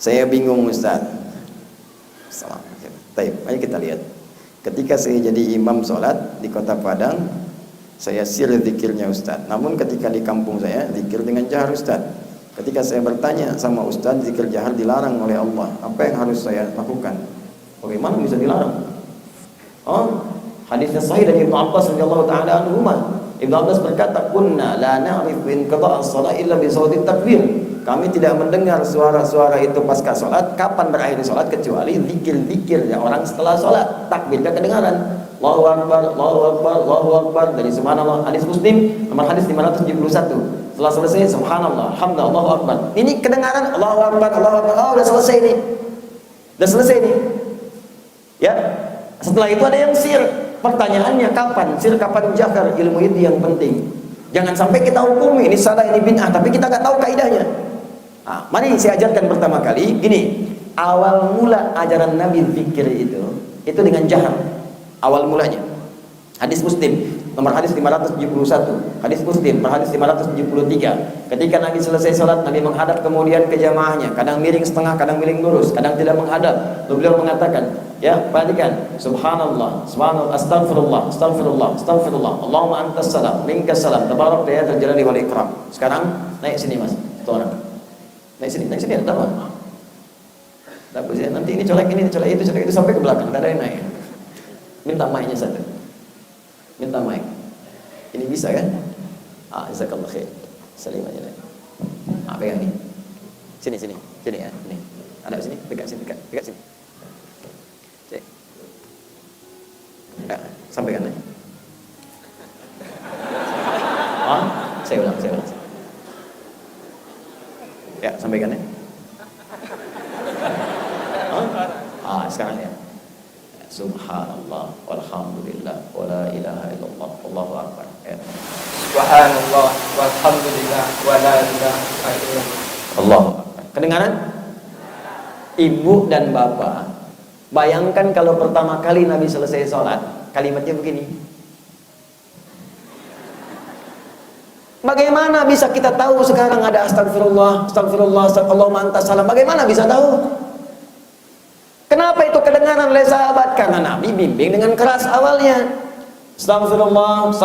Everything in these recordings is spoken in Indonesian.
Saya bingung Ustaz. Baik, mari kita lihat. Ketika saya jadi imam sholat di kota Padang, saya sir zikirnya Ustaz. Namun ketika di kampung saya, zikir dengan jahar Ustaz. Ketika saya bertanya sama Ustaz, zikir jahar dilarang oleh Allah. Apa yang harus saya lakukan? Bagaimana bisa dilarang? Oh, hadisnya sahih dari Ibnu Abbas radhiyallahu taala anhuma. Ibnu Abbas berkata, "Kunna la na'rif in qada'a as-shalah illa bi sawti takbir." Kami tidak mendengar suara-suara itu pasca salat, kapan berakhir salat, kecuali zikir-zikirnya orang setelah salat. Takbirnya kedengaran. Allahu Akbar, Allahu Akbar, Allahu Akbar. Dari subhanallah, hadis Muslim nomor hadis 571. Setelah selesai subhanallah, alhamdulillah, Allahu Akbar. Ini kedengaran Allahu Akbar, Allahu Akbar. Oh, udah selesai nih. Udah selesai nih. Ya. Setelah itu ada yang sir. Pertanyaannya kapan? Sir kapan jahar? Ilmu itu yang penting. Jangan sampai kita hukumi ini salah, ini bid'ah, tapi kita nggak tahu kaidahnya. Nah, mari saya ajarkan pertama kali gini. Awal mula ajaran Nabi zikir itu dengan jahar. Awal mulanya. Hadis Muslim nomor hadis 571. Hadis Muslim nomor hadis 573. Ketika Nabi selesai salat, Nabi menghadap kemudian ke jamaahnya. Kadang miring setengah, kadang miring lurus, kadang tidak menghadap. Lalu beliau mengatakan, ya, perhatikan, subhanallah, subhanallah, astaghfirullah, astaghfirullah, astaghfirullah, Allahumma antas salam, minkas salam, tabarak ya dzal jalali wal ikram. Sekarang naik sini Mas, satu orang. Naik sini, ada apa? Bagus ya, nanti ini colek itu sampai ke belakang, tidak ada yang naik. Minta mic-nya satu. Minta mic. Ini bisa kan? Jazakallah khair. Salim aja deh. Pegang nih. Sini ya, ini. Ada sini, dekat sini. Ya, sampaikan ya. Saya ulang. Ya, sampaikan ya. Sekarang ya. Subhanallah walhamdulillah wala ilaha illallah wallahu akbar. Ya. Subhanallah walhamdulillah wala ilaha illallah. Allahu akbar. Kedengaran? Ibu dan bapak, bayangkan kalau pertama kali Nabi selesai sholat, kalimatnya begini. Bagaimana bisa kita tahu sekarang ada astagfirullah, Allahumma antas salam? Bagaimana bisa tahu? Kenapa itu kedengaran oleh sahabat? Karena Nabi bimbing dengan keras awalnya. Astagfirullah,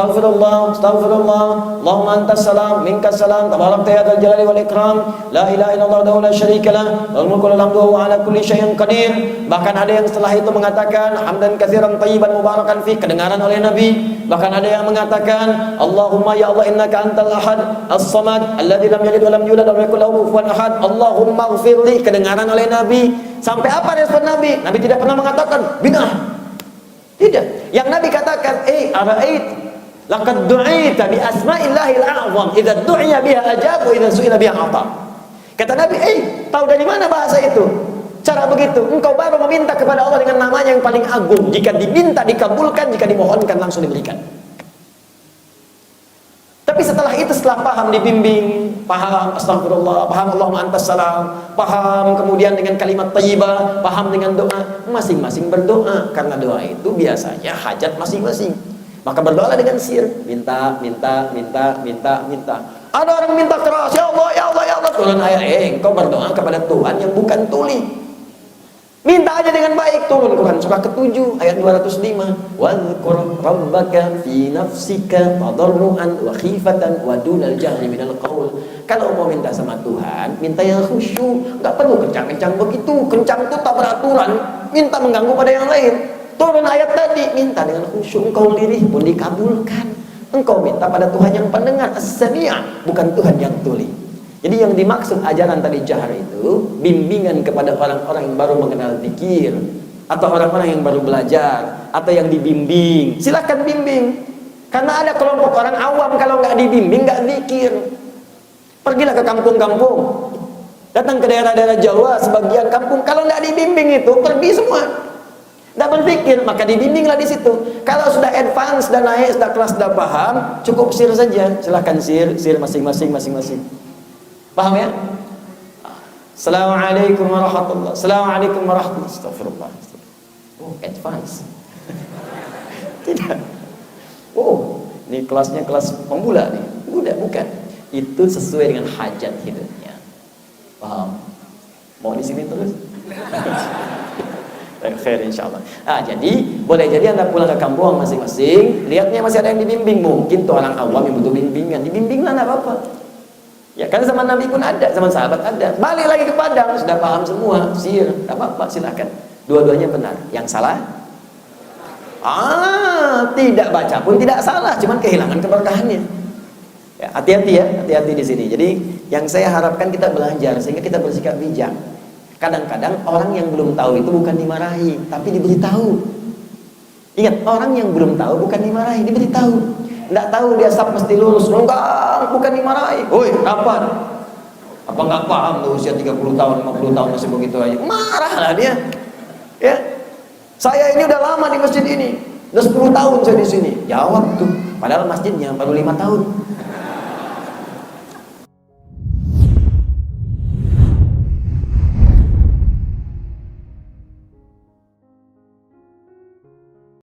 Allahumma antas salam, minkas salam, tabarakta ya dzal jalali wal ikram, la ilaha illallah wa la syarika lah, lahul mulku wa lahul hamdu wa ala kulli syai'in qadir. Bahkan ada yang setelah itu mengatakan hamdan katsiran thayyiban mubarakan fi, kedengaran oleh Nabi. Bahkan ada yang mengatakan Allahumma ya Allah innaka antal ahad as-samad alladzi lam yalid wa lam yulad wa lam yakul lahu kufuwan ahad, Allahumma ighfirli, kedengaran oleh Nabi. Sampai apa respon Nabi? Nabi tidak pernah mengatakan bid'ah. Tidak. Yang Nabi katakan, ara'ait laqad du'ita bi asma'illahil a'zam, idza du'iya biha ajab wa idza su'ila biha ata. Kata Nabi, tahu dari mana bahasa itu? Cara begitu, engkau baru meminta kepada Allah dengan namanya yang paling agung. Jika diminta dikabulkan, jika dimohonkan langsung diberikan. Tapi setelah itu, setelah paham dibimbing, paham astagfirullah, paham Allahumma antas salam, paham kemudian dengan kalimat thayyibah, paham dengan doa, masing-masing berdoa. Karena doa itu biasanya hajat masing-masing. Maka berdoalah dengan sir, minta. Ada orang minta keras, ya Allah, ya Allah, ya Allah, turun ayat, engkau berdoa kepada Tuhan yang bukan tuli. Minta aja dengan baik. Turun Quran surah ke-7 ayat 205. Wadhkur rabbaka fi nafsika tadarruan wa khifatan wa dunal jahri minal qaul. Kalau mau minta sama Tuhan, minta yang khusyuk, enggak perlu kencang-kencang begitu. Kencang itu tak beraturan, minta mengganggu pada yang lain. Turun ayat tadi, minta dengan khusyuk, engkau lirih pun dikabulkan. Engkau minta pada Tuhan yang pendengar, as-sami', bukan Tuhan yang tuli. Jadi yang dimaksud ajaran tadi jahar itu bimbingan kepada orang-orang yang baru mengenal zikir, atau orang-orang yang baru belajar, atau yang dibimbing. Silakan bimbing. Karena ada kelompok orang awam kalau nggak dibimbing nggak zikir. Pergilah ke kampung-kampung, datang ke daerah-daerah Jawa, sebagian kampung kalau nggak dibimbing itu pergi semua. Nggak berpikir, maka dibimbinglah di situ. Kalau sudah advance dan naik, sudah kelas, sudah paham, cukup sir saja. Silakan sir masing-masing. Paham ya? Assalamualaikum warahmatullahi wabarakatuh. Assalamualaikum warahmatullahi wabarakatuh. Astagfirullah. Oh, advance. Tidak. Oh, ini kelasnya kelas pemula nih. Bukan. Itu sesuai dengan hajat hidupnya. Paham? Mau di sini terus? Khair insyaallah. Jadi boleh jadi Anda pulang ke kampung masing-masing, lihatnya masih ada yang dibimbing. Mungkin tuh orang awam yang butuh bimbingan, dibimbinglah, enggak apa-apa. Ya kan zaman Nabi pun ada, zaman sahabat ada. Balik lagi ke Padang, sudah paham semua, sihir, enggak apa-apa, silakan. Dua-duanya benar. Yang salah? Tidak baca pun tidak salah, cuman kehilangan keberkahannya. Ya, hati-hati ya, hati-hati di sini. Jadi yang saya harapkan kita belajar sehingga kita bersikap bijak. Kadang-kadang orang yang belum tahu itu bukan dimarahi, tapi diberitahu. Ingat, orang yang belum tahu bukan dimarahi, diberitahu. Nggak tahu dia sab mesti lulus, enggak, bukan dimarahi. Woi, kapan? Apa nggak paham tuh usia 30 tahun, 50 tahun masih begitu aja? Marahlah dia. Ya, saya ini udah lama di masjid ini, udah 10 tahun saya di sini. Jawab tuh, padahal masjidnya baru 5 tahun.